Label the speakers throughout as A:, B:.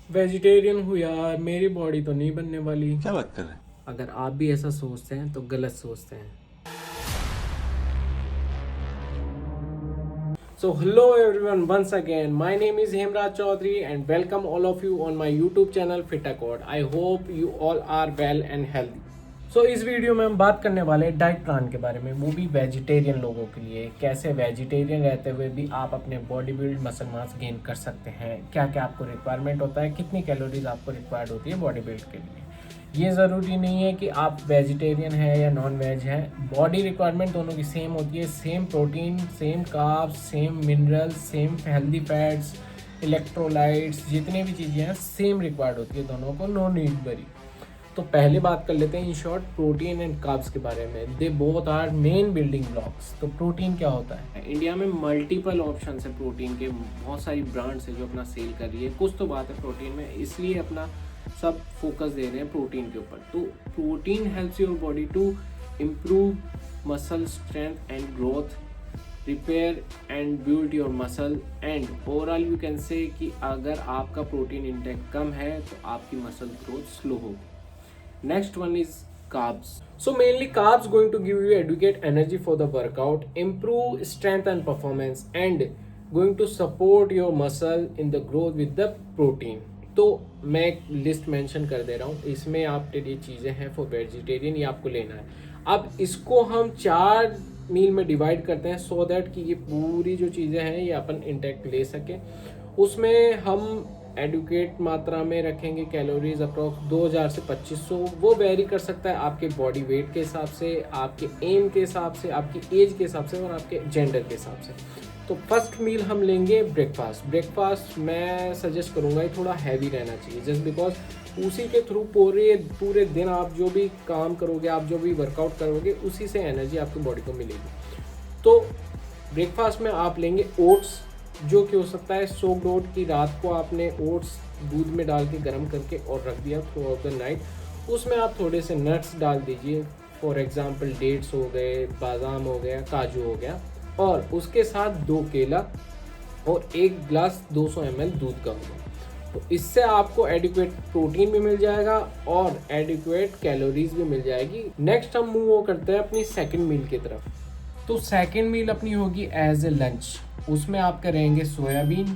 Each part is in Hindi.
A: वेजिटेरियन हूँ यार, मेरी बॉडी तो नहीं बनने वाली।
B: क्या बात कर रहे हैं?
A: अगर आप भी ऐसा सोचते हैं तो गलत सोचते हैं। So hello everyone, once again my name is Hemraj Chaudhary and welcome all of you on my YouTube channel Fit Accord. I hope you all are well and healthy. So इस वीडियो में हम बात करने वाले हैं डाइट प्लान के बारे में, वो भी वेजिटेरियन लोगों के लिए। कैसे वेजिटेरियन रहते हुए भी आप अपने body build muscle mass gain कर सकते हैं, क्या क्या आपको रिक्वायरमेंट होता है, कितनी कैलोरीज आपको रिक्वायर्ड होती है बॉडी बिल्ड के लिए। ये ज़रूरी नहीं है कि आप वेजिटेरियन हैं या नॉन वेज हैं, बॉडी रिक्वायरमेंट दोनों की सेम होती है। Same protein, same carbs, same minerals, same healthy fats, electrolytes, जितनी भी चीज़ें हैं सेम रिक्वायर्ड होती है दोनों को, नो नीड बरी। तो पहले बात कर लेते हैं in short protein and carbs के बारे में। They both are main building blocks. तो प्रोटीन क्या होता है? इंडिया में मल्टीपल ऑप्शन है प्रोटीन के, बहुत सारी ब्रांड्स है जो अपना सेल कर रही है। कुछ तो बात है प्रोटीन में, इसलिए अपना सब फोकस दे रहे हैं प्रोटीन के ऊपर। तो protein helps your body to improve muscle strength and growth, repair and build your muscle, and overall you can say कि अगर आपका प्रोटीन इंटेक कम है तो आपकी मसल ग्रोथ स्लो होगी। Next one is carbs. So mainly carbs going to give you adequate energy for the workout, improve strength and performance, and going to support your muscle in the growth with the protein. तो मैं एक लिस्ट मेंशन कर दे रहा हूँ, इसमें आपके लिए चीज़ें हैं फॉर वेजिटेरियन, ये आपको लेना है। अब इसको हम 4 मील में डिवाइड करते हैं सो दैट कि ये पूरी जो चीज़ें हैं ये अपन इंटेक्ट ले सकें। उसमें हम एडुकेट मात्रा में रखेंगे कैलोरीज अप्रॉक्स 2000 से 2500। वो वेरी कर सकता है आपके बॉडी वेट के हिसाब से, आपके एम के हिसाब से, आपकी एज के हिसाब से और आपके जेंडर के हिसाब से। तो फर्स्ट मील हम लेंगे ब्रेकफास्ट। ब्रेकफास्ट मैं सजेस्ट करूँगा ये थोड़ा हैवी रहना चाहिए, जस्ट बिकॉज उसी के थ्रू पूरे दिन आप जो भी काम करोगे, आप जो भी वर्कआउट करोगे, उसी से एनर्जी आपकी बॉडी को मिलेगी। तो ब्रेकफास्ट में आप लेंगे ओट्स, जो कि हो सकता है सोक्ड ओट की रात को आपने ओट्स दूध में डाल के गर्म करके और रख दिया थ्रू आउट द नाइट। उसमें आप थोड़े से नट्स डाल दीजिए, फॉर एग्जांपल डेट्स हो गए, बादाम हो गया, काजू हो गया, और उसके साथ 2 केला और 1 ग्लास 200 ml दूध का होगा। तो इससे आपको एडिक्वेट प्रोटीन भी मिल जाएगा और एडिक्वेट कैलोरीज भी मिल जाएगी। नेक्स्ट हम मूव करते हैं अपनी सेकेंड मील की तरफ। तो सेकेंड मील अपनी होगी एज ए लंच। उसमें आप करेंगे soybean,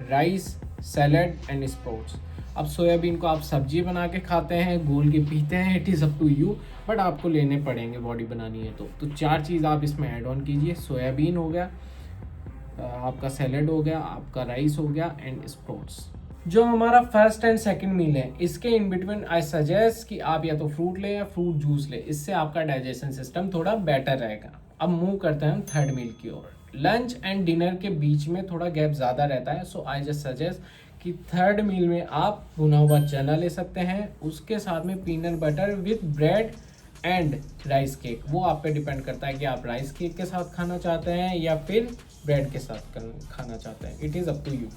A: rice, salad and sprouts. अब सोयाबीन को आप सब्जी बना के खाते हैं, गोल के पीते हैं, it is up to you, but आपको लेने पड़ेंगे बॉडी बनानी है तो 4 चीज़ आप इसमें ऐड ऑन कीजिए। सोयाबीन हो गया, आपका सैलड हो गया, आपका राइस हो गया एंड स्प्राउट्स। जो हमारा फर्स्ट एंड सेकंड मील है, इसके इन बिटवीन आई सजेस्ट कि आप या तो फ्रूट लें या फ्रूट जूस लें, इससे आपका डाइजेशन सिस्टम थोड़ा बेटर रहेगा। अब मूव करते हैं हम थर्ड मील की ओर। लंच एंड डिनर के बीच में थोड़ा गैप ज़्यादा रहता है, सो आई जस्ट सजेस्ट कि थर्ड मील में आप भुना हुआ चना ले सकते हैं, उसके साथ में peanut butter with bread and rice cake. वो आप पे डिपेंड करता है कि आप राइस केक के साथ खाना चाहते हैं या फिर ब्रेड के साथ खाना चाहते हैं, it is up to you.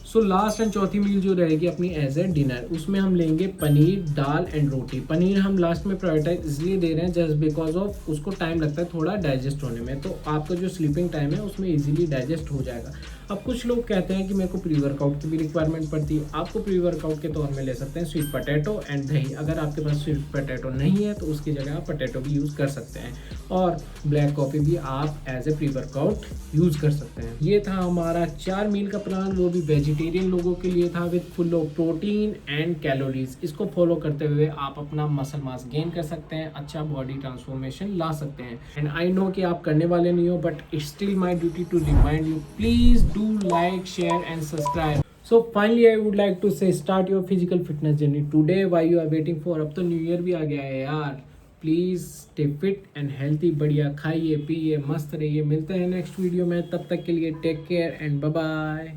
A: So last and चौथी मील जो रहेगी अपनी एज ए डिनर, उसमें हम लेंगे पनीर, दाल एंड रोटी। पनीर हम लास्ट में प्रायोरिटाइज इसलिए दे रहे हैं जस्ट बिकॉज ऑफ उसको टाइम लगता है थोड़ा डाइजेस्ट होने में, तो आपका जो स्लीपिंग टाइम है उसमें इजीली डाइजेस्ट हो जाएगा। अब कुछ लोग कहते हैं कि मेरे को प्री वर्कआउट की भी रिक्वायरमेंट पड़ती है, आपको प्री वर्कआउट के तौर में ले सकते हैं स्वीट पोटैटो एंड दही। अगर आपके पास स्वीट पोटैटो नहीं है तो उसकी जगह आप पोटैटो भी यूज़ कर सकते हैं, और ब्लैक कॉफ़ी भी आप as a pre workout use कर सकते हैं। ये था हमारा 4 मील का प्लान, वो भी वेजिटेरियन लोगों के लिए था, with full of protein and calories. इसको फॉलो करते हुए आप अपना मसल मास गेन कर सकते हैं, अच्छा बॉडी ट्रांसफॉर्मेशन ला सकते हैं। एंड आई नो कि आप करने वाले नहीं हो, but it's still my duty to remind you, please do like, share and subscribe. So finally I would like to say start your physical fitness journey today. Why you are waiting for? अब तो न्यू ईयर भी आ गया है यार। Please stay fit and healthy, बढ़िया खाइए पिए मस्त रहिए। मिलते हैं नेक्स्ट वीडियो में, तब तक के लिए take care and bye bye.